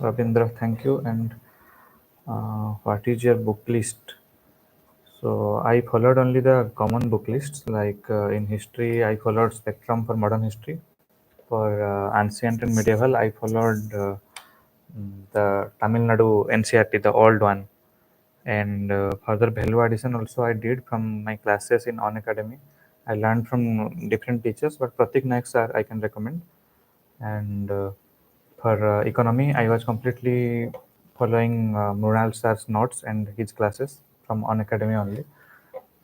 Ravindra, thank you. And what is your book list? So I followed only the common book lists. Like in history, I followed Spectrum for modern history. For ancient and medieval, I followed the Tamil Nadu NCERT, the old one. And further value addition also I did from my classes in On Academy. I learned from different teachers, but Pratik Naik sir I can recommend. And for economy, I was completely following Mrunal sir's notes and his classes from On Academy only.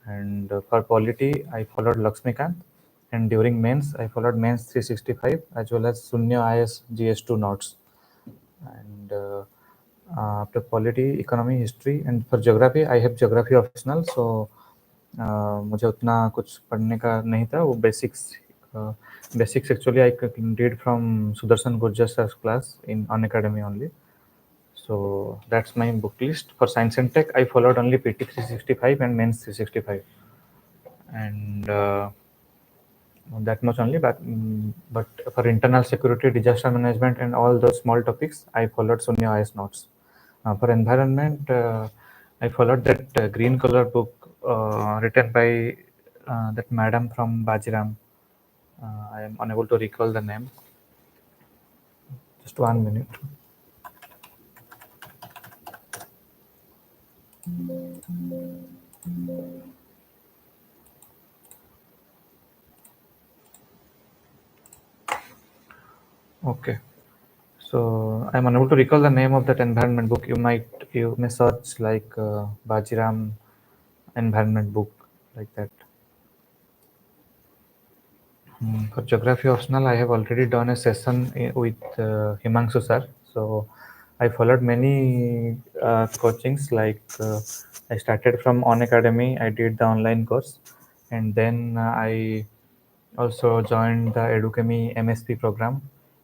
And for polity, I followed Lakshmikant. And during mains, I followed mains 365 as well as Sunya IS GS2 notes. And after polity, economy, history, and for geography, I have geography optional. So मुझे उतना कुछ पढ़ने का नहीं था वो basics actually I did from Sudarshan Gurjar sir's class in Unacademy only. So that's my book list. For science and tech, I followed only PT 365 and Mains 365, and that much only. But for internal security, disaster management, and all those small topics, I followed Sonia IS notes. For environment, I followed that green color book written by that madam from Bajiram. I am unable to recall the name. Just 1 minute. Okay. So I'm unable to recall the name of that environment book. You may search like Bajiram environment book like that. For geography optional, I have already done a session with Himanshu sir. So I followed many coachings. Like I started from On Academy. I did the online course, and then I also joined the Educami MSP program.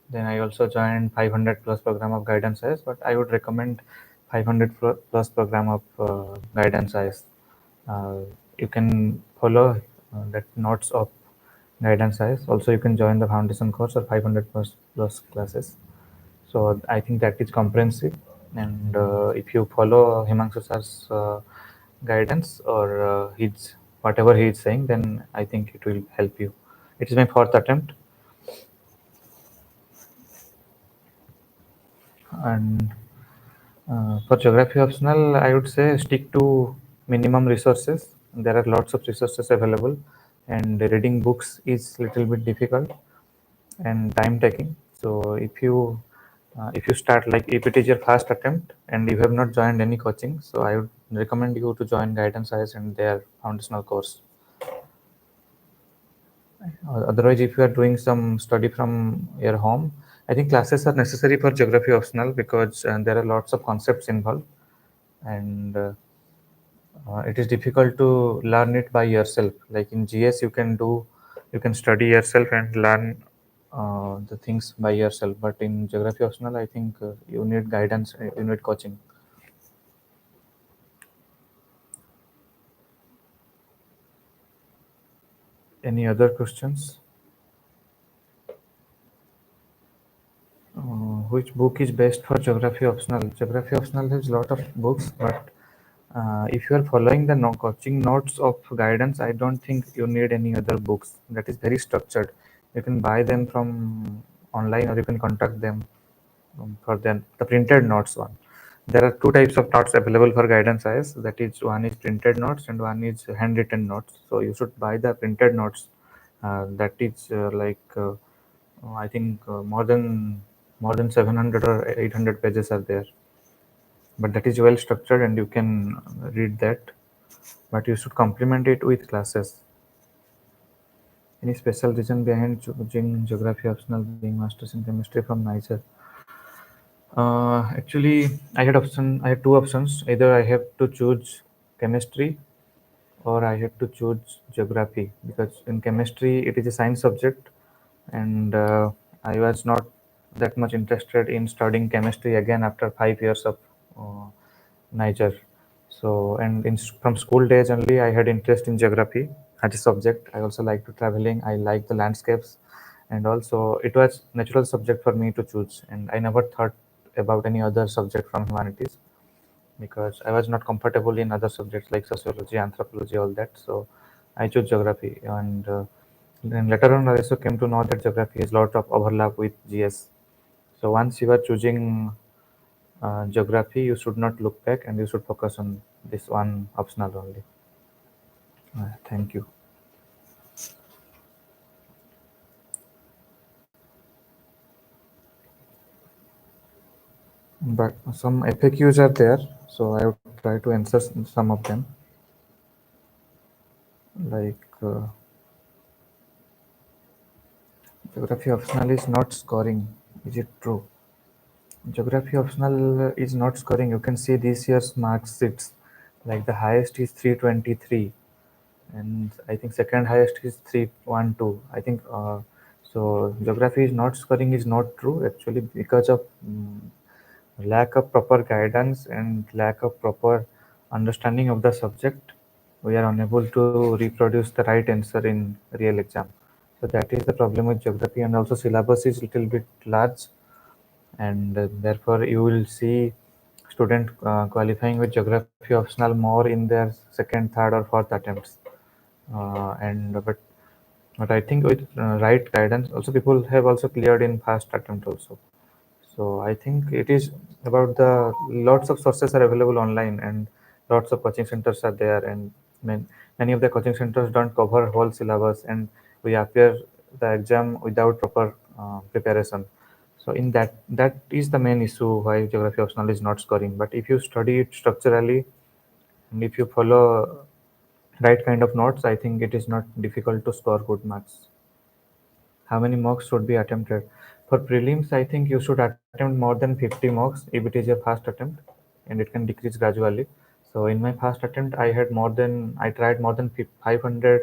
Then I also joined 500 plus program of guidance IS, but I would recommend 500 plus program of guidance IS. Uh, you can follow that notes of guidance IS. Also, you can join the foundation course or 500 plus classes. So I think that is comprehensive. And if you follow Himanshu sir's guidance or his whatever he is saying, then I think it will help you. It is my fourth attempt, and for geography optional, I would say stick to minimum resources. There are lots of resources available, and reading books is little bit difficult and time taking. So if you start like if it is your first attempt and you have not joined any coaching, so I would recommend you to join Guidance IS and their foundational course. Otherwise, if you are doing some study from your home, I think classes are necessary for geography optional because there are lots of concepts involved, and it is difficult to learn it by yourself. Like in GS, you can study yourself and learn the things by yourself. But in geography optional, I think you need guidance, you need coaching. Any other questions? Which book is best for geography optional? Geography optional has a lot of books, but if you are following the coaching notes of guidance, I don't think you need any other books. That is very structured. You can buy them from online or you can contact them for the printed notes one. There are two types of notes available for guidance IS. That is, one is printed notes and one is handwritten notes. So you should buy the printed notes. That is I think more than 700 or 800 pages are there. But that is well structured and you can read that. But you should complement it with classes. Any special reason behind choosing geography optional being masters in chemistry from Niger? Actually, I had two options. Either I have to choose chemistry or I had to choose geography because in chemistry it is a science subject, and I was not that much interested in studying chemistry again after 5 years of uh, Niger. So, and from school days only, I had interest in geography as a subject. I also like to traveling. I like the landscapes, and also it was natural subject for me to choose. And I never thought about any other subject from humanities, because I was not comfortable in other subjects like sociology, anthropology, all that. So I chose geography, and then later on I also came to know that geography has a lot of overlap with GS. So once you are choosing geography, you should not look back and you should focus on this one optional only. Thank you. But some FAQs are there, so I would try to answer some of them. Like geography optional is not scoring. Is it true? Geography optional is not scoring. You can see this year's mark sheets. Like the highest is 323, and I think second highest is 312. I think so. Geography is not scoring is not true actually, because of lack of proper guidance and lack of proper understanding of the subject. We are unable to reproduce the right answer in real exam. So that is the problem with geography, and also syllabus is little bit large, and therefore you will see student qualifying with geography optional more in their second, third, or fourth attempts. And but I think with right guidance, also people have also cleared in first attempt also. So I think it is about the lots of sources are available online, and lots of coaching centers are there, and many of the coaching centers don't cover whole syllabus, and we appear the exam without proper preparation. So in that is the main issue why geography optional is not scoring. But if you study it structurally and if you follow right kind of notes, I think it is not difficult to score good marks. How many mocks should be attempted? For prelims, I think you should attempt more than 50 mocks if it is your first attempt, and it can decrease gradually. So in my first attempt, I tried more than 500,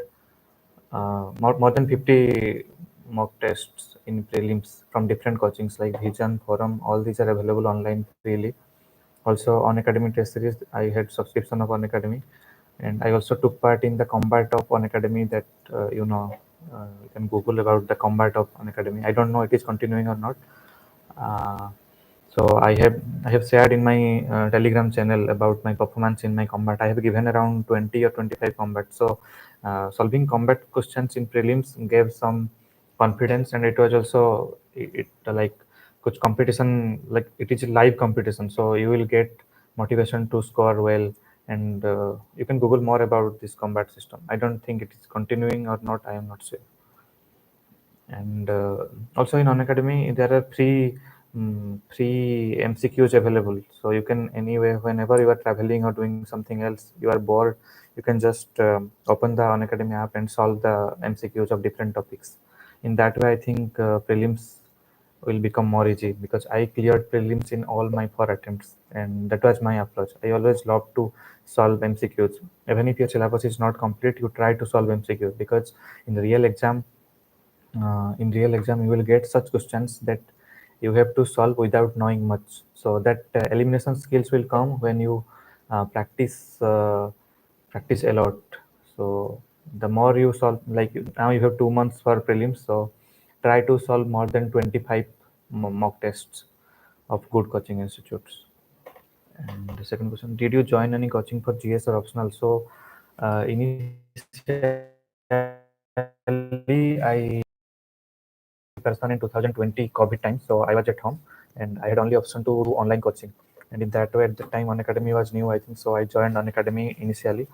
more than 50 mock tests in prelims from different coachings like Vision, Forum. All these are available online freely. Also, on Academy test series, I had subscription of On Academy, and I also took part in the combat of On Academy. That you can Google about the combat of On Academy. I don't know it is continuing or not. Uh, so I have shared in my Telegram channel about my performance in my combat. I have given around 20 or 25 combat. So solving combat questions in prelims gave some confidence, and it was also like कुछ competition, like it is a live competition. So you will get motivation to score well, and you can Google more about this combat system. I don't think it is continuing or not. I am not sure. And also in On Academy, there are free MCQs available. So you can anyway, whenever you are traveling or doing something else, you are bored, you can just open the On Academy app and solve the MCQs of different topics. In that way, I think prelims will become more easy, because I cleared prelims in all my 4 attempts, and that was my approach. I always love to solve MCQs. Even if your syllabus is not complete, you try to solve MCQs, because in the real exam, you will get such questions that you have to solve without knowing much. So that elimination skills will come when you practice a lot. So the more you solve, like now you have 2 months for prelims, so try to solve more than 25 mock tests of good coaching institutes. And the second question: did you join any coaching for GS or optional? So initially I person in 2020 COVID time. So I was at home and I had only option to do online coaching. And in that way, at the time, On Academy was new, I think. So I joined On Academy initially,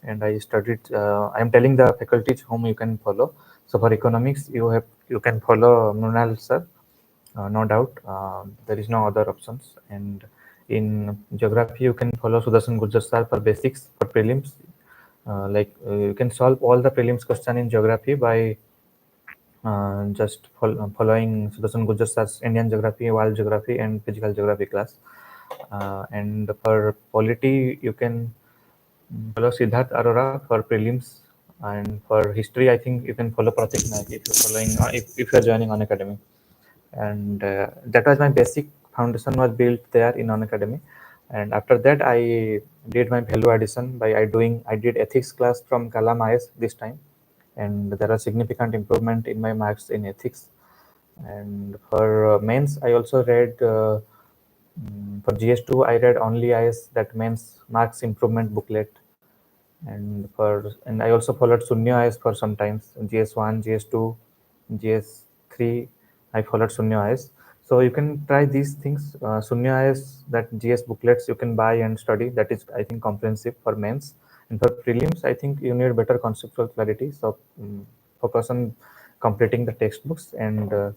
and I studied. I am telling the faculties whom you can follow. So for economics, you can follow Mrunal sir, no doubt. There is no other options. And in geography, you can follow Sudarshan Gurjar sir for basics. For prelims, you can solve all the prelims question in geography by just following Sudarshan Gujjar sir's Indian Geography, World Geography, and Physical Geography class. And for Polity, you can follow Siddharth Arora for prelims. And for history, I think you can follow Pratik Naik if you're if you're joining On Academy. And that was my basic foundation was built there in On Academy. And after that, I did my value addition by I did ethics class from Kalam IS this time, and there are significant improvement in my marks in ethics. And for mains, I also read For GS2, I read only IS, that means marks improvement booklet. And I also followed Sunya IS for sometimes GS1, GS2, GS3. I followed Sunya IS. So you can try these things. Sunya IS, that GS booklets you can buy and study. That is, I think, comprehensive for mains. And for prelims, I think you need better conceptual clarity. So focus on completing the textbooks and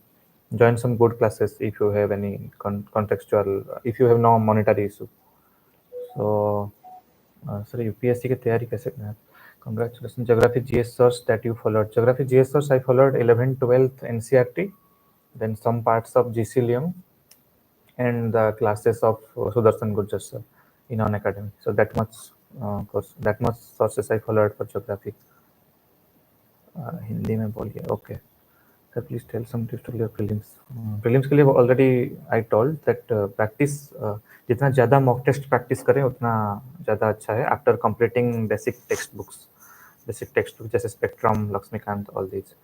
join some good classes if you have any contextual, if you have no monetary issue. So sir UPSC की तैयारी कैसे करना है? Congratulations. Geography GS source that you followed. Geography GS source I followed 11th, 12th NCERT, then some parts of GCLM, and the classes of Sudarshan Gurjar sir in on academy. So that much course, that much sources I followed for geography. Hindi में बोलिए. Okay. Sir, please tell some tips to clear prelims. Prelims के लिए already I told that practice, जितना ज़्यादा mock test practice करें उतना ज़्यादा अच्छा है. After completing basic textbooks जैसे Spectrum, Lakshmikant, all these.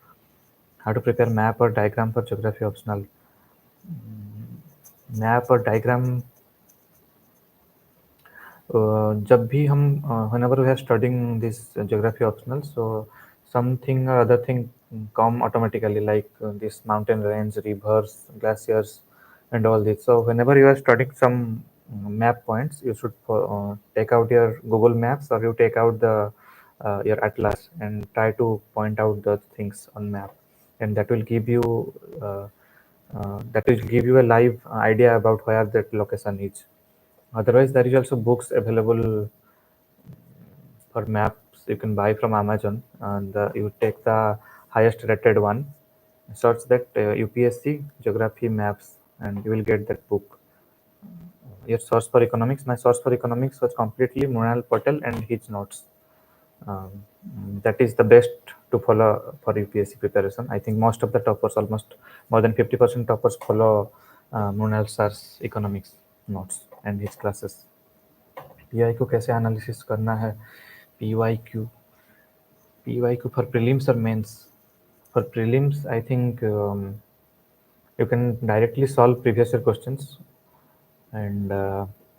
How to prepare map or diagram for geography optional. Map और diagram जब भी हम whenever we are studying this geography optional, so something or other thing come automatically, like this mountain range, rivers, glaciers, and all this. So whenever you are studying some map points, you should take out your Google Maps, or you take out the your atlas and try to point out the things on map, and that will give you a live idea about where that location is. Otherwise, there is also books available for maps you can buy from Amazon, and you take the highest rated one, search that UPSC geography maps, and you will get that book. Your source for economics, my source for economics was completely Mrinal Patel and his notes. That is the best to follow for UPSC preparation. I think most of the toppers, almost more than 50% toppers, follow Mrinal sir's economics notes and his classes. PY को कैसे analysis करना है? PY Q for prelims और mains. For prelims I think you can directly solve previous year questions, and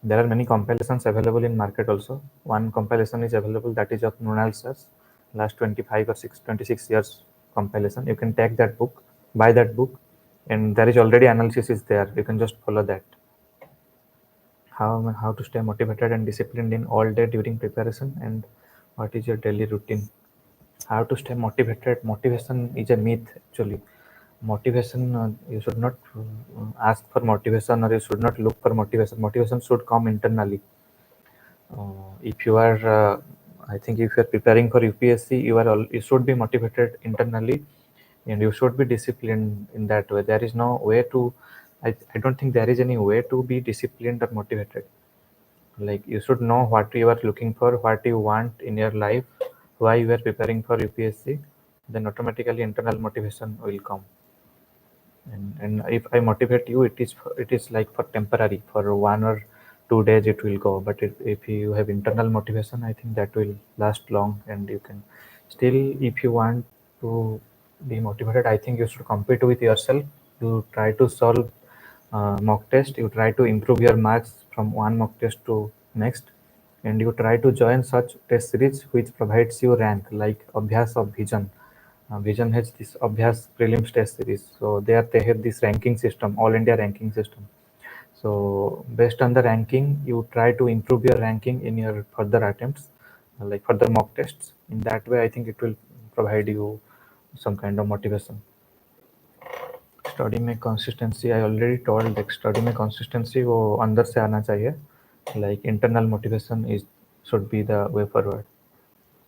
there are many compilations available in market also. One compilation is available, that is of Mrinal sir's last 25 or 26 years compilation. You can take that book, buy that book, and there is already analysis is there. You can just follow that. How to stay motivated and disciplined in all day during preparation, and what is your daily routine? How to stay motivated? Motivation is a myth actually. Motivation, you should not ask for motivation, or you should not look for motivation. Motivation should come internally. If you are I think if you are preparing for UPSC, you should be motivated internally, and you should be disciplined in that way. There is no way to, I don't think there is any way to be disciplined or motivated. Like, you should know what you are looking for, what you want in your life, why you are preparing for UPSC, then automatically internal motivation will come. And if I motivate you, it is like for temporary, for 1 or 2 days it will go. But if you have internal motivation, I think that will last long, and you can still, if you want to be motivated, I think you should compete with yourself. You try to solve mock test, you try to improve your marks from one mock test to next, and you try to join such test series which provides you rank, like Abhyas of Vision. Vision has this Abhyas prelims test series, so they have this ranking system, all India ranking system. So based on the ranking, you try to improve your ranking in your further attempts, like further mock tests. In that way, I think it will provide you some kind of motivation. Study में consistency, I already told, like study में consistency वो अंदर से आना चाहिए, like internal motivation is should be the way forward.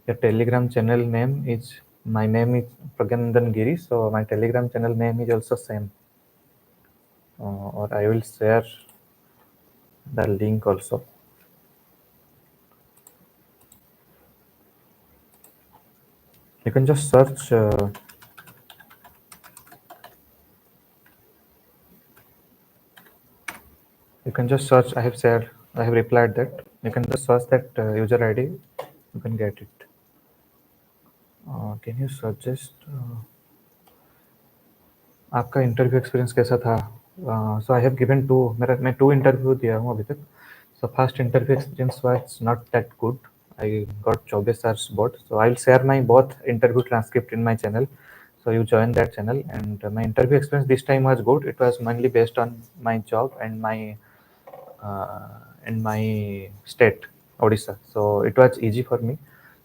Your Telegram channel name is, my name is Prajnanandan Giri, so my telegram channel name is also same, or I will share the link also. You can just search I have shared, I have replied that. You can just search that user ID, you can get it. Can you suggest आपका interview experience कैसा था? So I have given two, मैं two interview दिया हूँ अभी तक. So first interview experience was not that good. I got 24 hours bored. So I'll share my both interview transcript in my channel. So you join that channel, and my interview experience this time was good. It was mainly based on my job and my state, Odisha. So it was easy for me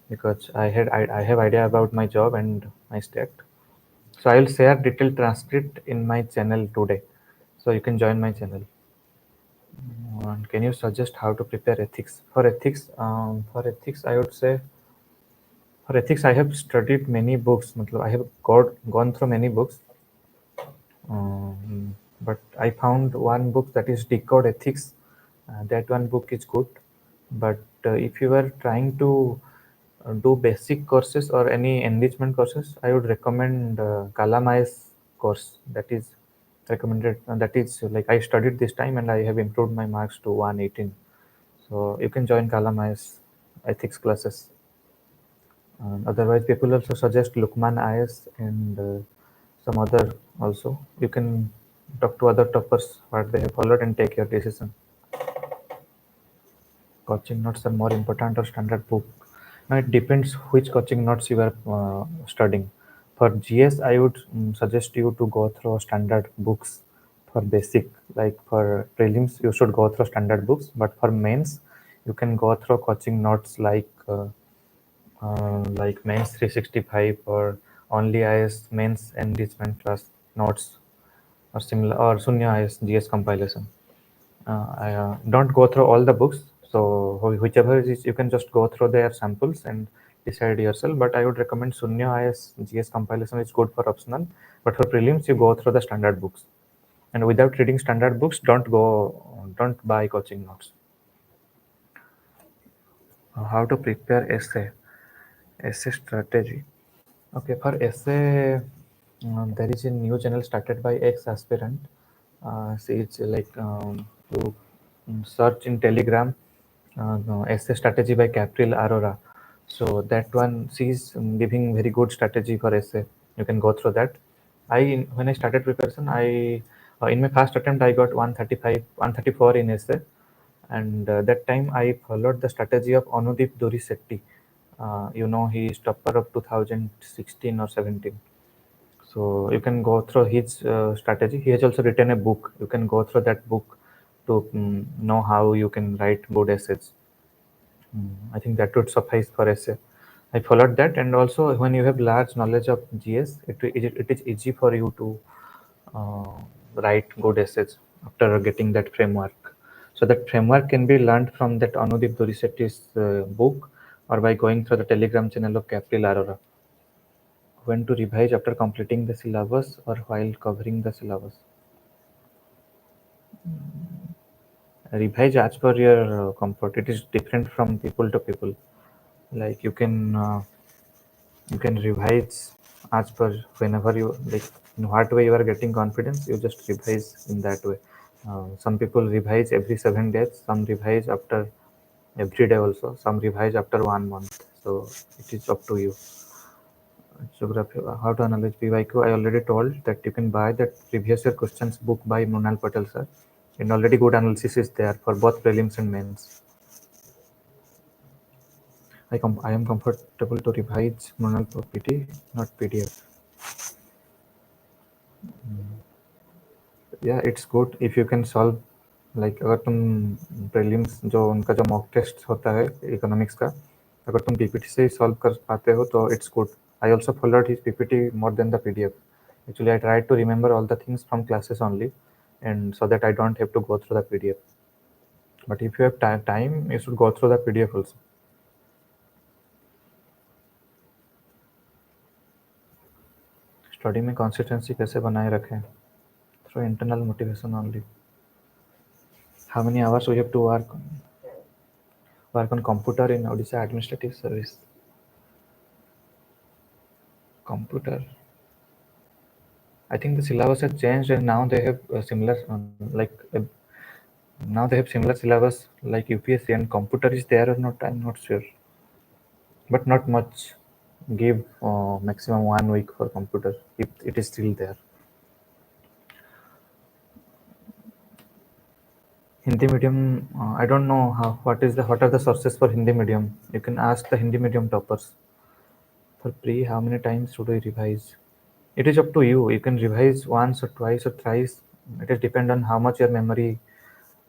because I have idea about my job and my state. So I will share detailed transcript in my channel today. So you can join my channel. And can you suggest how to prepare ethics? For ethics, I would say for ethics I have studied many books. I have gone through many books. But I found one book that is Decode Ethics. That one book is good. But if you are trying to do basic courses or any enrichment courses, I would recommend Kalama's course. That is recommended. That is like I studied this time and I have improved my marks to 118. So you can join Kalama's ethics classes. Otherwise, people also suggest Lukman IS and some other also. You can talk to other toppers what they have followed and take your decision. Coaching notes are more important or standard book? Now it depends which coaching notes you are studying. For GS, I would suggest you to go through standard books for basic. Like for prelims, you should go through standard books. But for mains, you can go through coaching notes like mains 365 or only IS mains enrichment class notes or similar or Sunya IS GS compilation. I don't go through all the books. So whichever is you can just go through their samples and decide yourself. But I would recommend Sunya IS GS compilation is good for optional. But for prelims, you go through the standard books. And without reading standard books, don't buy coaching notes. How to prepare essay strategy? Okay, for essay, there is a new channel started by ex-aspirant. She is like to search in Telegram, no, essay strategy by Capril Arora. So that one, she's giving very good strategy for essay. You can go through that. When I started preparation, I in my first attempt I got 135, 134 in essay, and that time I followed the strategy of Anudeep Duri Setti. He is topper of 2016 or 17. So you can go through his strategy. He has also written a book. You can go through that book to know how you can write good essays. I think that would suffice for essay. I followed that, and also when you have large knowledge of GS, it is easy for you to uh, write good essays after getting that framework. So that framework can be learned from that Anudeep Durisetti's book or by going through the Telegram channel of Capril Arora. When to revise after completing the syllabus or while covering the syllabus? Revise as per your comfort. It is different from people to people. Like you can revise as per whenever you like in what way you are getting confidence. You just revise in that way. Some people revise every 7 days. Some revise after every day also. Some revise after 1 month. So it is up to you. Geography, how to analyze PYQ. I already told that you can buy that previous year questions book by Mronal Patel sir. And already good analysis is there for both prelims and mains. I am comfortable to revise Mronal PT, not PDF. Yeah, it's good if you can solve like अगर तुम prelims जो उनका जो mock test होता है economics का अगर तुम PPT से ही solve कर पाते हो तो it's good. I also followed his PPT more than the PDF. Actually, I tried to remember all the things from classes only, and so that I don't have to go through the PDF. But if you have time, you should go through the PDF also. Study में consistency कैसे बनाए रखें? Through internal motivation only. How many hours we have to work on computer in Odisha Administrative Service? Computer. I think the syllabus has changed, and now they have similar now they have similar syllabus like UPSC, and computer is there or not. I'm not sure, but not much. Give maximum 1 week for computer if it is still there. Hindi medium, I don't know what are the sources for Hindi medium. You can ask the Hindi medium toppers. For pre, how many times should we revise? It is up to you. You can revise once or twice or thrice. It is depend on how much your memory,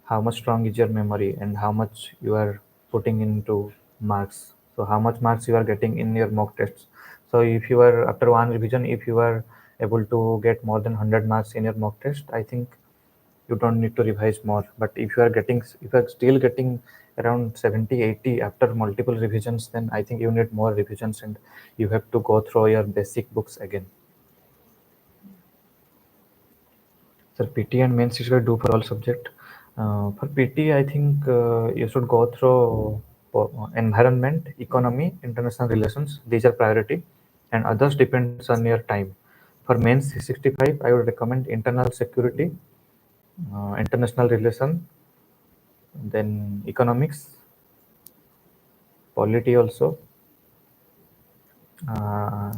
how much strong is your memory, and how much you are putting into marks. So how much marks you are getting in your mock tests. So if you are after one revision, if you are able to get more than 100 marks in your mock test, I think you don't need to revise more. But if you are getting, if you are still getting around 70, 80 after multiple revisions, then I think you need more revisions and you have to go through your basic books again. So PT and mains you should do for all subject. For PT, I think you should go through environment, economy, international relations. These are priority, and others depends on your time. For mains 65, I would recommend internal security, international relation, then economics, polity also. Uh,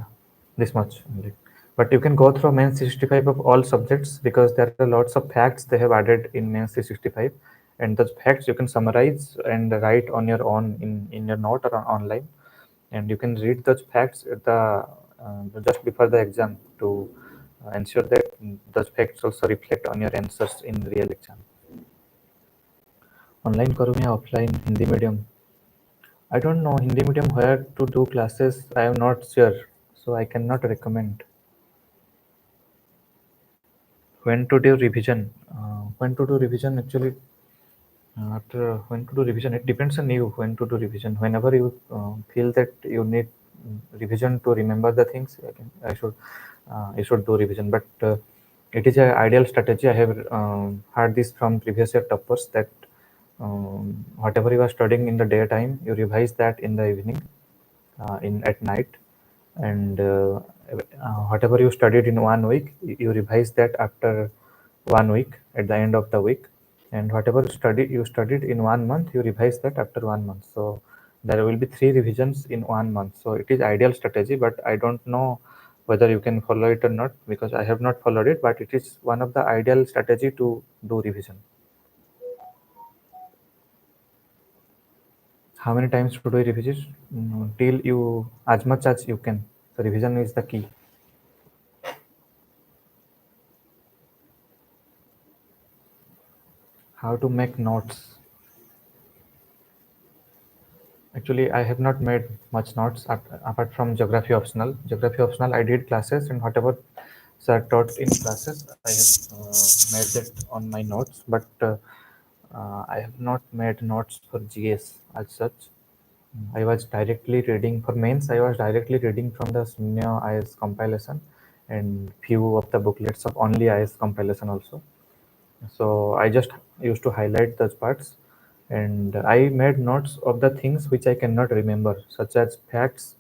this much only. But you can go through main 65 of all subjects because there are lots of facts they have added in main 365, and those facts you can summarize and write on your own in your note or online, and you can read those facts at the just before the exam to ensure that those facts also reflect on your answers in real exam. Online करूँ या offline Hindi medium? I don't know Hindi medium where to do classes. I am not sure, so I cannot recommend. When to do revision? When to do revision? Actually, after when to do revision, it depends on you. When to do revision? Whenever you feel that you need revision to remember the things, I should do revision. But it is an ideal strategy. I have heard this from previous year toppers that whatever you are studying in the daytime, you revise that in the evening, in at night, and whatever you studied in 1 week, you revise that after 1 week at the end of the week, and whatever you studied in 1 month, you revise that after 1 month. So there will be 3 revisions in 1 month. So it is ideal strategy, but I don't know whether you can follow it or not because I have not followed it, but it is one of the ideal strategy to do revision. How many times should we revise? Till you, as much as you can. So revision is the key. How to make notes? Actually, I have not made much notes apart from geography optional. Geography optional, I did classes, and whatever sir taught in classes, I have made it on my notes. But I have not made notes for GS as such. I was directly reading for mains. I was directly reading from the Sunya IS compilation and few of the booklets of only IS compilation also. So I just used to highlight those parts, and I made notes of the things which I cannot remember, such as facts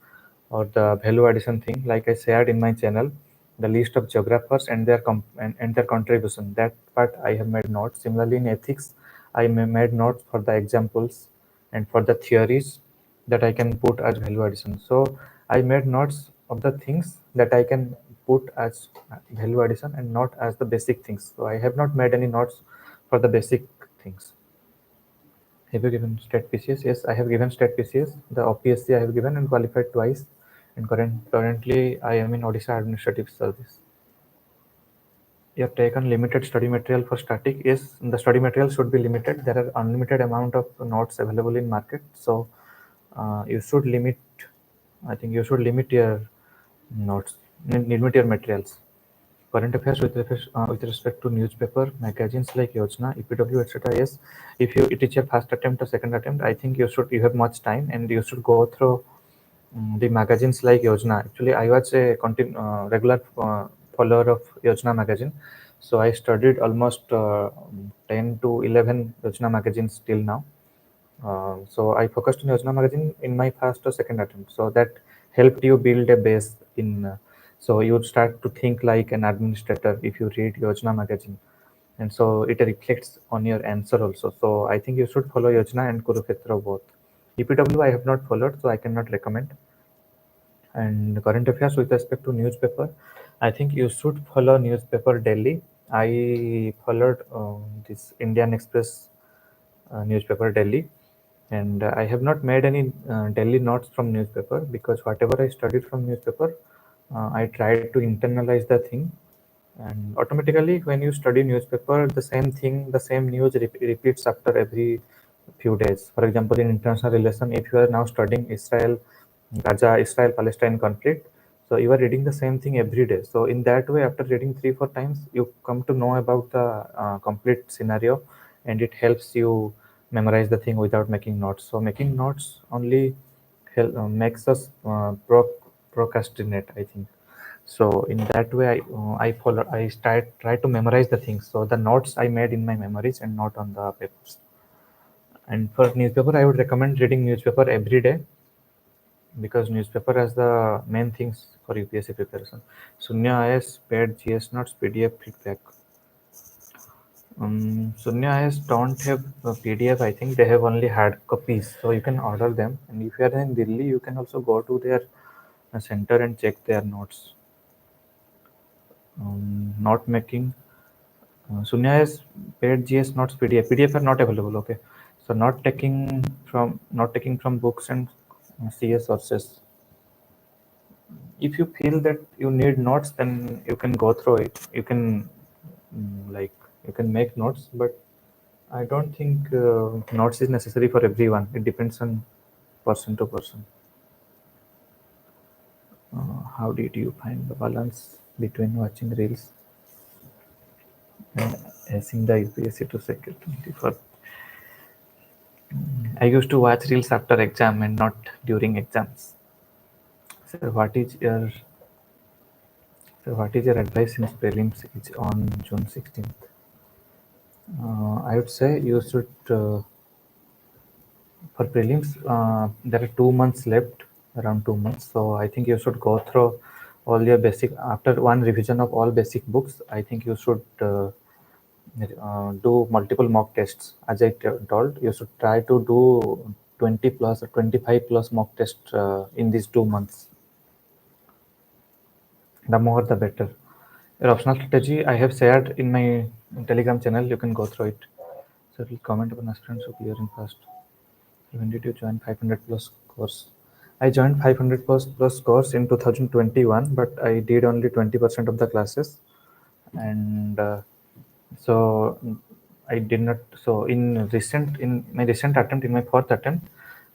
or the value addition thing. Like I shared in my channel, the list of geographers and and their contribution. That part I have made notes. Similarly, in ethics, I made notes for the examples and for the theories that I can put as value addition. So I made notes of the things that I can put as value addition and not as the basic things. So I have not made any notes for the basic things. Have you given state PCS? Yes, I have given state PCS. The OPSC I have given and qualified twice. And currently I am in Odisha Administrative Service. You have taken limited study material for static. Yes, the study material should be limited. There are unlimited amount of notes available in market. So you should limit. I think you should limit your notes, limit your materials. Current affairs with respect to newspaper, magazines like Yojana, EPW, etc. Yes, if you it is your first attempt or second attempt, I think you have much time and you should go through the magazines like Yojana. Actually, I was a regular follower of Yojana magazine, so I studied almost 10 to 11 Yojana magazines till now. So I focused on Yojana magazine in my first or second attempt. So that helped you build a base in. So you would start to think like an administrator if you read Yojana magazine, and so it reflects on your answer also. So I think you should follow Yojana and Kurukshetra both. EPW I have not followed, so I cannot recommend. And current affairs with respect to newspaper, I think you should follow newspaper daily. I followed this Indian Express newspaper daily, and I have not made any daily notes from newspaper, because whatever I studied from newspaper, I tried to internalize the thing, and automatically when you study newspaper, the same thing, the same news repeats after every few days. For example, in international relation, if you are now studying Gaza, Israel-Palestine conflict, so you are reading the same thing every day. So in that way, after reading 3-4 times, you come to know about the complete scenario, and it helps you memorize the thing without making notes. So making notes only makes us procrastinate, I think. So in that way, I try to memorize the things. So the notes I made in my memories and not on the papers. And for newspaper, I would recommend reading newspaper every day, because newspaper has the main things for UPSC preparation. Sunya IS, paid GS notes, PDF feedback. Sunya IS don't have a PDF. I think they have only hard copies, so you can order them. And if you are in Delhi, you can also go to their center and check their notes. Not making Sunya is paid GS notes PDF. PDF are not available. Okay, so not taking from books and CS sources. If you feel that you need notes, then you can go through it. You can you can make notes, but I don't think notes is necessary for everyone. It depends on person to person. How did you find the balance between watching reels and acing the UPSC to secure 24? I used to watch reels after exam and not during exams. So what is your advice in prelims on June 16th? I would say you should for prelims. There are 2 months left, around 2 months. So I think you should go through all your basic after one revision of all basic books. I think you should do multiple mock tests. As I told, you should try to do 20 plus or 25 plus mock tests in these 2 months. The more the better. Your optional strategy I have shared in my Telegram channel. You can go through it. So we'll comment upon aspirants who clear in fast. When did you join 500 plus course? I joined 500 plus course in 2021, but I did only 20% of the classes, and so I did not. So in my recent attempt, in my fourth attempt,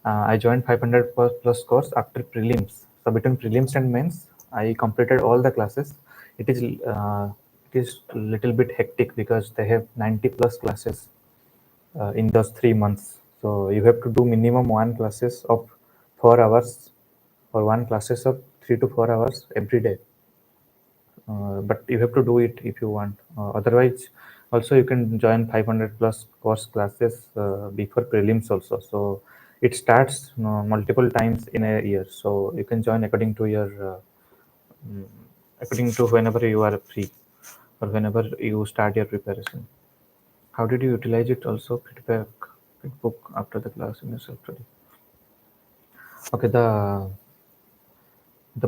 I joined 500 plus course after prelims. So between prelims and mains, I completed all the classes. It is a little bit hectic because they have 90 plus classes in those 3 months. So you have to do minimum one classes of 4 hours, or one classes of 3 to 4 hours every day. But you have to do it if you want. Otherwise, also you can join 500 plus course classes before prelims also. So it starts multiple times in a year. So you can join mm, according to whenever you are free, or whenever you start your preparation. How did you utilize it? Also, feedback after the class in your self study. Okay, the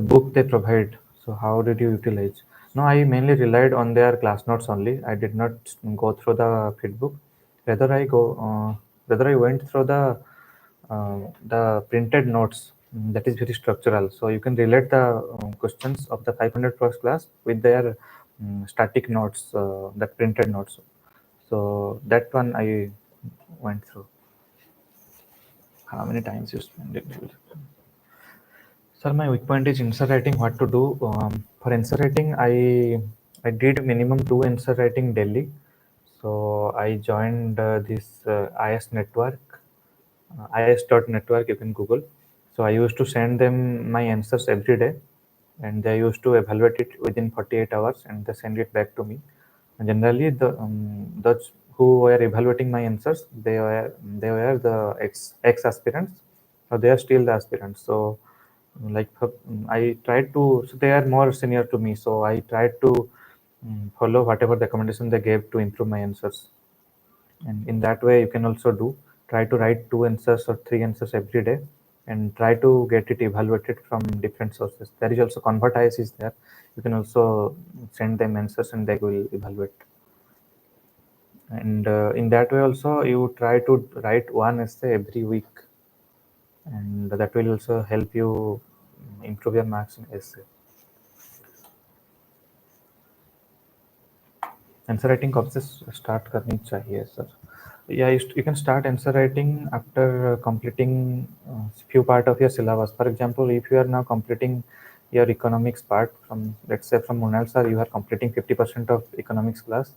book they provide. So how did you utilize? No, I mainly relied on their class notes only. I did not go through the feedbook. Rather, rather I went through the printed notes. That is very structural. So you can relate the questions of the 500 plus class with their static notes, that printed notes. So that one I went through. How many times you spend it? Sir, my weak point is answer writing. What to do for answer writing? I did minimum 2 answer writing daily. So I joined this IS network, is.network. You can Google. So I used to send them my answers every day, and they used to evaluate it within 48 hours, and they send it back to me. And generally, those who were evaluating my answers, they were the ex aspirants, or they are still the aspirants. So I tried to. So they are more senior to me, so I tried to follow whatever recommendation they gave to improve my answers. And in that way, you can also try to write 2 answers or 3 answers every day, and try to get it evaluated from different sources. There is also convert IS is there. You can also send them answers and they will evaluate. And in that way also, you try to write one essay every week, and that will also help you improve your marks in essay. Answer writing कब से start करनी चाहिए sir? Yeah, you can start answer writing after completing few part of your syllabus. For example, if you are now completing your economics part from, let's say, from Monal sir, you are completing 50% of economics class.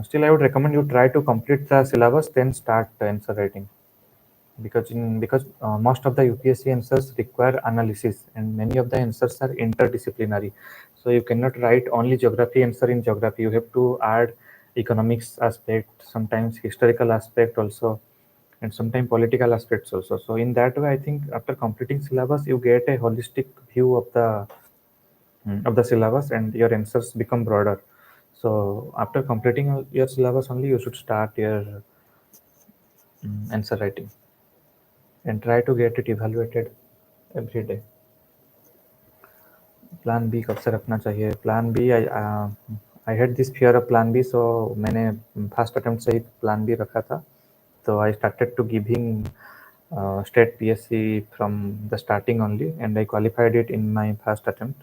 Still, I would recommend you try to complete the syllabus, then start answer writing, because most of the UPSC answers require analysis, and many of the answers are interdisciplinary. So you cannot write only geography answer in geography. You have to add economics aspect, sometimes historical aspect also, and sometimes political aspects also. So in that way, I think after completing syllabus, you get a holistic view of the syllabus, and your answers become broader. So after completing your syllabus only, you should start your answer writing and try to get it evaluated every day. Plan B कब से रखना चाहिए? Plan B, I had this fear of plan B, so मैंने first attempt से ही plan B रखा था. तो I started to giving state PSC from the starting only, and I qualified it in my first attempt.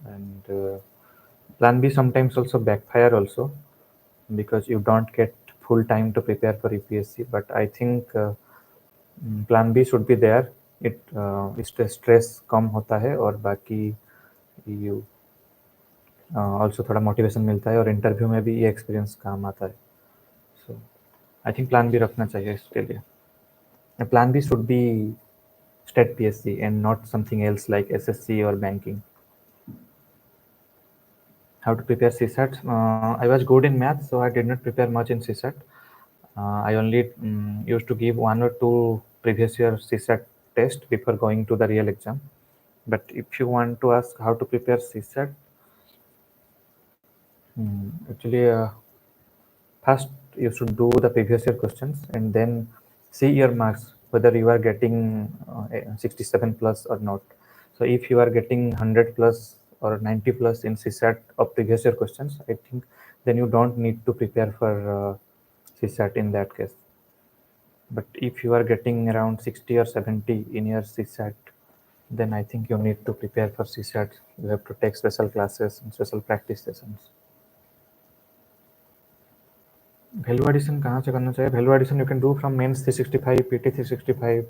And plan B sometimes also backfire also, because you don't get full time to prepare for UPSC. But I think plan B should be there. इससे stress कम होता है, और बाकी you also थोड़ा motivation मिलता है, और interview में भी ये एक्सपीरियंस काम आता है. So I think plan B रखना चाहिए इसके लिए. Plan B should be state PSC and not something else like SSC or banking. How to prepare CSAT? I was good in math, so I did not prepare much in CSAT. I only used to give 1 or 2 previous year CSAT test before going to the real exam. But if you want to ask how to prepare CSAT, actually, first you should do the previous year questions, and then see your marks, whether you are getting 67 plus or not. So if you are getting 100 plus or 90 plus in CSAT of previous year questions, I think then you don't need to prepare for CSAT in that case. But if you are getting around 60 or 70 in your CSAT, then I think you need to prepare for CSAT. You have to take special classes and special practice sessions. Value addition कहाँ से करना चाहिए? Value addition you can do from Mains 365, PT 365,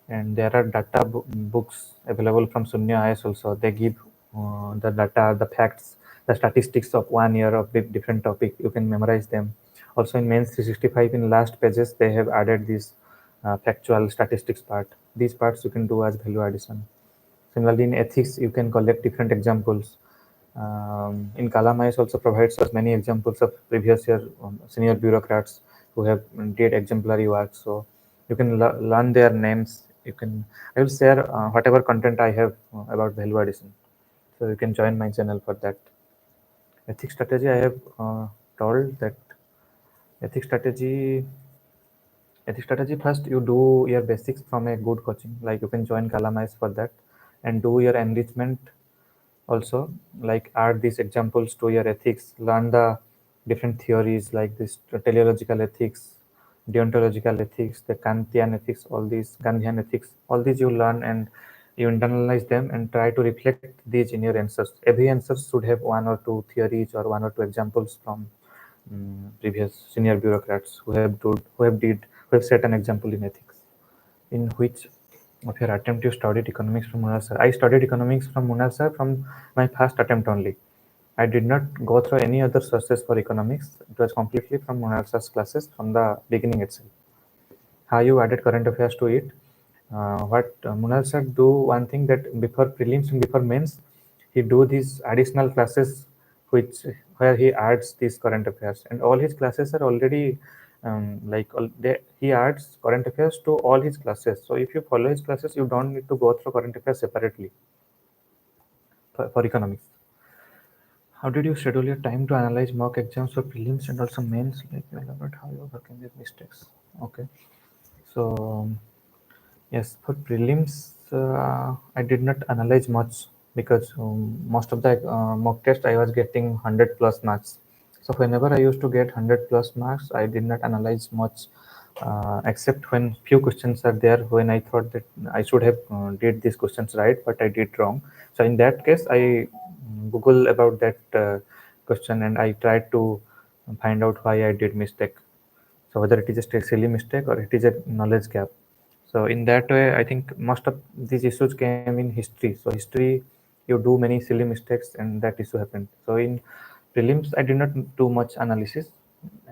and there are data books available from Sunya IS also. They give the data, the facts, the statistics of 1 year of different topic. You can memorize them. Also in Mains 365, in last pages, they have added this factual statistics part. These parts you can do as value addition. Similarly, in ethics, you can collect different examples. In Kalamais also provides us many examples of previous year senior bureaucrats who have did exemplary work. So you can learn their names. I will share whatever content I have about value addition. So you can join my channel for that. Ethics strategy, I have told that ethics strategy, first you do your basics from a good coaching. Like you can join Kalamais for that, and do your enrichment also, like add these examples to your ethics, learn the different theories like this teleological ethics, deontological ethics, the Kantian ethics, all these Gandhian ethics, all these you learn, and you internalize them and try to reflect these in your answers. Every answer should have 1 or 2 theories or 1 or 2 examples from previous senior bureaucrats who have set an example in ethics. In which of your attempt you studied economics from Munal sir? I studied economics from Munal sir from my first attempt only. I did not go through any other sources for economics. It was completely from Munal sir's classes from the beginning itself. How you added current affairs to it? What Munal sir do one thing, that before prelims and before mains, he do these additional classes where he adds these current affairs, and all his classes are already he adds current affairs to all his classes. So if you follow his classes, you don't need to go through current affairs separately for economics. How did you schedule your time to analyze mock exams for prelims and also mains? Like elaborate how you overcome these mistakes. Okay, so yes, for prelims, I did not analyze much, because most of the mock test I was getting 100 plus marks. So whenever I used to get 100 plus marks, I did not analyze much, except when few questions are there when I thought that I should have did these questions right, but I did wrong. So in that case, I Google about that question and I tried to find out why I did mistake. So whether it is a silly mistake or it is a knowledge gap. So in that way, I think most of these issues came in history. So history, you do many silly mistakes and that issue happened. So in prelims, I did not do much analysis,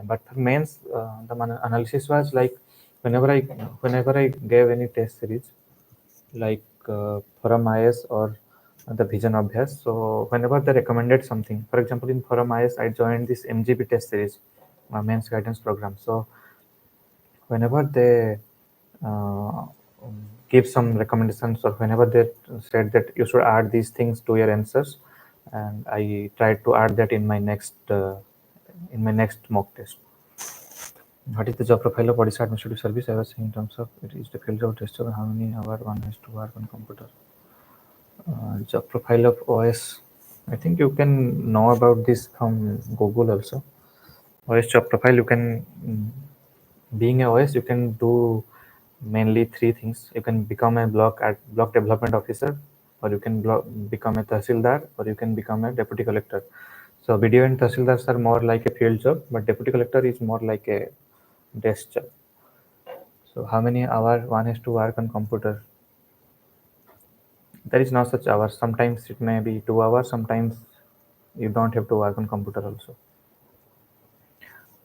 but for mains, the analysis was like whenever I whenever I gave any test series, like Forum IS or the Vision Abhyas. So whenever they recommended something, for example, in Forum IS, I joined this MGP test series, mains guidance program. So whenever they uh, give some recommendations or whenever they said that you should add these things to your answers, and I tried to add that in my next mock test. What is the job profile of Odisha Administrative Service? I was saying in terms of it is the field of test of how many hours one has to work on computer. Job profile of OS. I think you can know about this from Google also. OS job profile, you can being a OS, you can do mainly three things. You can become a block development officer, or you can become a tahsildar, or you can become a deputy collector. So BDO and tahsildars are more like a field job, but deputy collector is more like a desk job. So how many hours one has to work on computer? There is no such hours. Sometimes it may be 2 hours. Sometimes you don't have to work on computer also.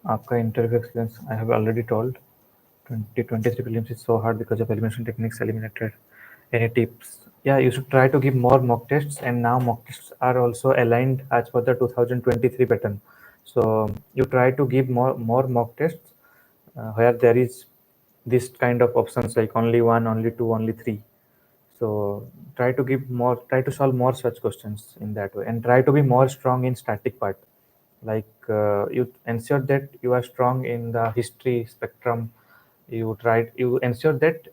आपका interview experience I have already told. 2023 prelims is so hard because of elimination techniques eliminated. Any tips? Yeah, you should try to give more mock tests, and now mock tests are also aligned as per the 2023 pattern. So you try to give more mock tests where there is this kind of options like only one, only two, only three. So try to solve more such questions in that way, and try to be more strong in static part. Like you ensure that you are strong in the history spectrum. You ensure that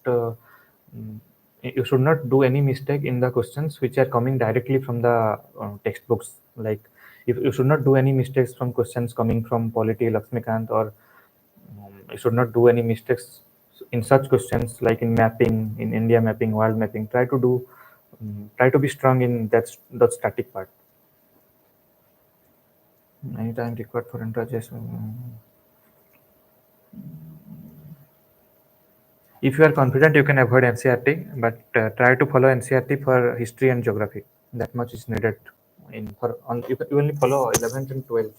uh, mm, you should not do any mistake in the questions which are coming directly from the textbooks. Like if you should not do any mistakes from questions coming from Polity, Lakshmikant, or you should not do any mistakes in such questions like in mapping, in India mapping, world mapping. Try to be strong in that static part. Anytime required for integration. If you are confident, you can avoid NCERT, but try to follow NCERT for history and geography. That much is needed. You only follow 11th and 12th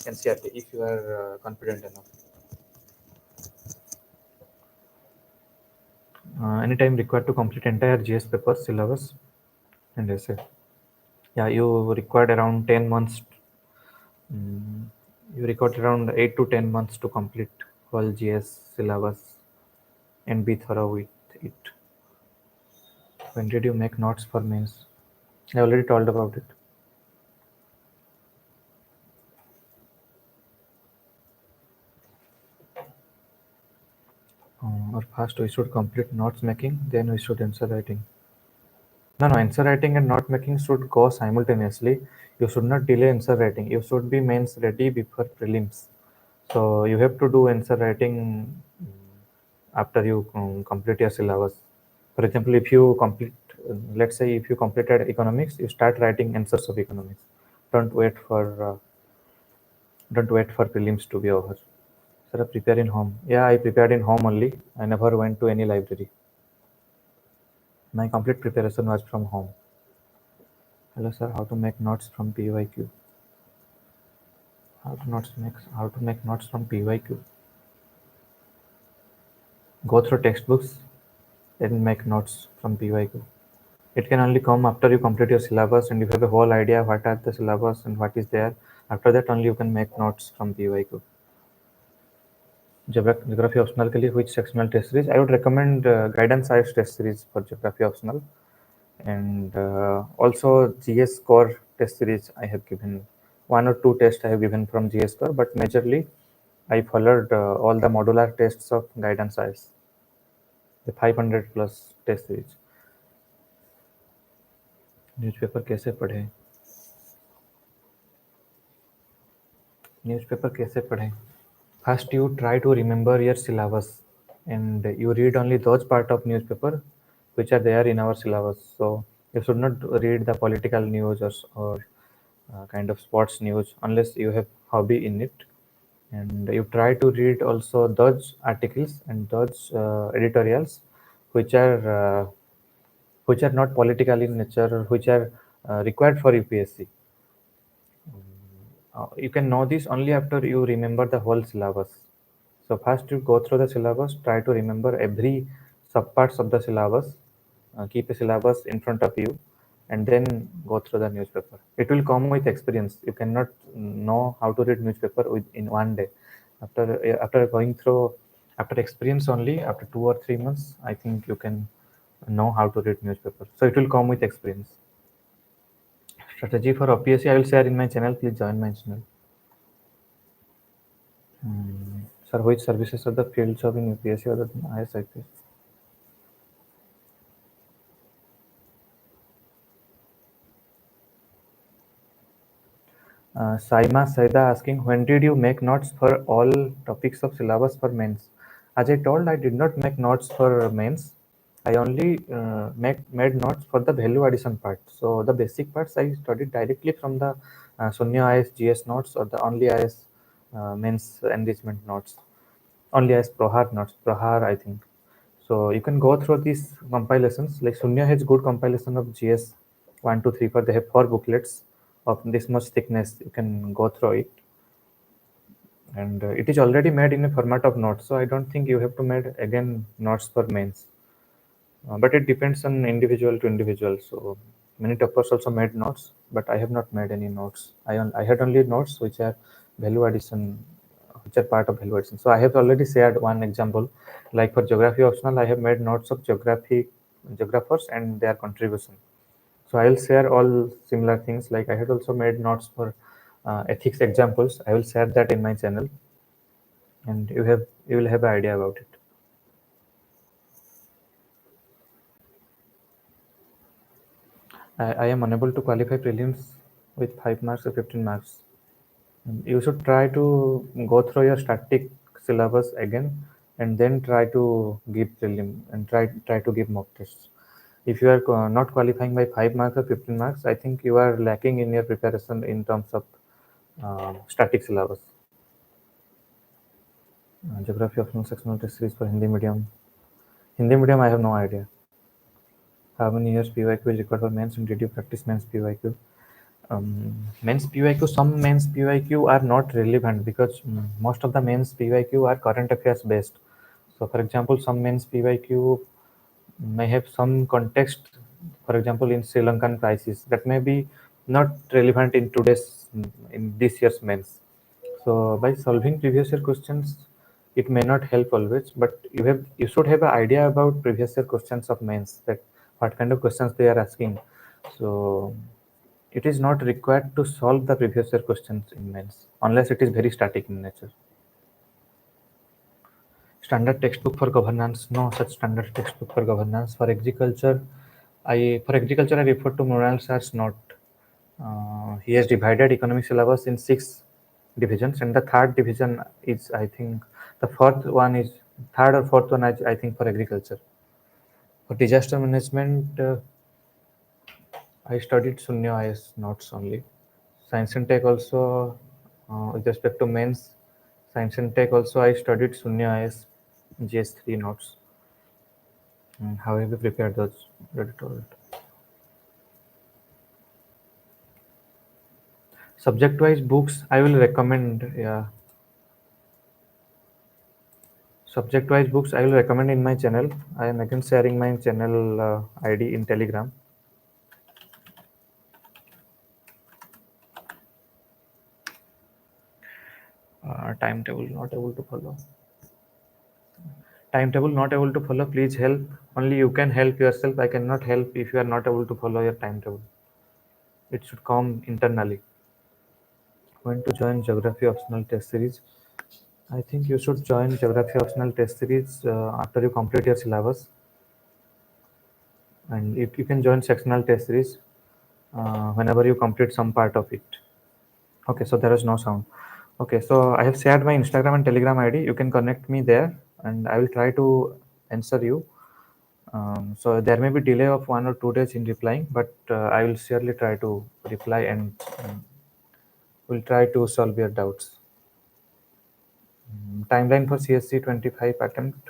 NCERT if you are confident enough. Anytime required to complete entire GS paper syllabus and essay. Yeah, you required around 10 months. mm, you required around 8 to 10 months to complete whole GS syllabus and be thorough with it. When did you make notes for mains? I already told about it. Or first we should complete notes making, then we should answer writing. No, answer writing and note making should go simultaneously. You should not delay answer writing. You should be mains ready before prelims. So you have to do answer writing after you complete your syllabus. For example, if you complete, let's say if you completed economics, you start writing answers of economics. Don't wait for prelims to be over. Sir, I prepare in home. Yeah, I prepared in home only. I never went to any library. My complete preparation was from home. Hello, sir. How to make notes from PYQ? How to make notes from PYQ? Go through textbooks and make notes from PYQ. It can only come after you complete your syllabus and you have a whole idea what are the syllabus and what is there. After that only you can make notes from PYQ. Geography optional के लिए which sectional test series? I would recommend guidance IELTS test series for geography optional, and also GS core test series. I have given one or two tests I have given from GS core, but majorly I followed all the modular tests of guidance IELTS, the 500 plus test series. Newspaper कैसे पढ़े? Newspaper कैसे पढ़ें? First, you try to remember your syllabus, and you read only those part of newspaper which are there in our syllabus. So you should not read the political news or kind of sports news unless you have hobby in it. And you try to read also those articles and those editorials which are uh, which are not political in nature or which are required for UPSC. You can know this only after you remember the whole syllabus. So first you go through the syllabus, try to remember every subparts of the syllabus, keep a syllabus in front of you, and then go through the newspaper. It will come with experience. You cannot know how to read newspaper in one day. After going through, after experience only, after 2 or 3 months, I think you can know how to read newspaper. So it will come with experience. Strategy for OPSC I will share in my channel. Please join my channel. Sir, which services are the field job in UPSC other than ISIP? Saima Saida asking, when did you make notes for all topics of syllabus for mains? As I told, I did not make notes for mains. I only made notes for the value addition part. So the basic parts I studied directly from the Sunya IS GS notes or the only IS mains enrichment notes. Only IS Prohar notes. Prohar, I think. So you can go through these compilations. Like Sunya has good compilation of GS 1, 2, 3, 4. They have 4 booklets of this much thickness. You can go through it, and it is already made in a format of notes. So I don't think you have to make again notes for mains. But it depends on individual to individual. So many toppers also made notes, but I have not made any notes. I had only notes which are value addition, which are part of value addition. So I have already shared one example. Like for geography optional, I have made notes of geographers and their contribution. So I will share all similar things. Like I had also made notes for ethics examples. I will share that in my channel, and you will have an idea about it. I am unable to qualify prelims with 5 marks or 15 marks. You should try to go through your static syllabus again, and then try to give prelim and try to give mock tests. If you are not qualifying by 5 marks or 15 marks, I think you are lacking in your preparation in terms of static syllabus. Geography of sectional test series for Hindi medium. Hindi medium, I have no idea. How many years PYQ is required for mains, and did you practice mains PYQ? Mains PYQ, some mains PYQ are not relevant because most of the mains PYQ are current affairs based. So, for example, some mains PYQ may have some context, for example, in Sri Lankan crisis that may be not relevant in today's in this year's mains. So, by solving previous year questions, it may not help always, but you should have an idea about previous year questions of mains, that what kind of questions they are asking. So it is not required to solve the previous year questions in mains unless it is very static in nature. Standard textbook for governance? No such standard textbook for governance. For agriculture, I refer to Morales as not. He has divided economic syllabus in 6 divisions, and the third division is, I think, the fourth one is third or fourth one, I think, for agriculture. For disaster management, I studied Sunya IS notes only. Science and Tech also, with respect to mains, Science and Tech also I studied Sunya IS GS3 notes. How have you prepared those? Already told. Subject-wise books, I will recommend. Yeah, subject-wise books I will recommend in my channel. I am again sharing my channel ID in Telegram. Timetable not able to follow. Timetable not able to follow. Please help. Only you can help yourself. I cannot help if you are not able to follow your timetable. It should come internally. When to join geography optional test series? I think you should join geography optional test series after you complete your syllabus, and if you can join sectional test series whenever you complete some part of it. Okay, so there is no sound. Okay, so I have shared my Instagram and Telegram ID. You can connect me there, and I will try to answer you. So there may be delay of 1 or 2 days in replying, but I will surely try to reply and will try to solve your doubts. Timeline for CSC 25 attempt.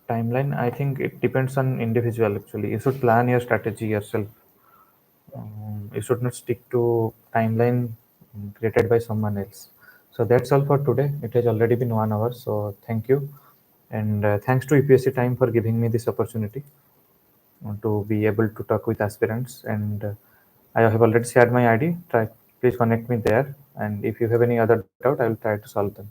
Timeline, I think it depends on individual actually. You should plan your strategy yourself. You should not stick to timeline created by someone else. So that's all for today. It has already been 1 hour. So thank you. And thanks to UPSC Time for giving me this opportunity to be able to talk with aspirants. And I have already shared my ID. Please connect me there. And if you have any other doubt, I will try to solve them.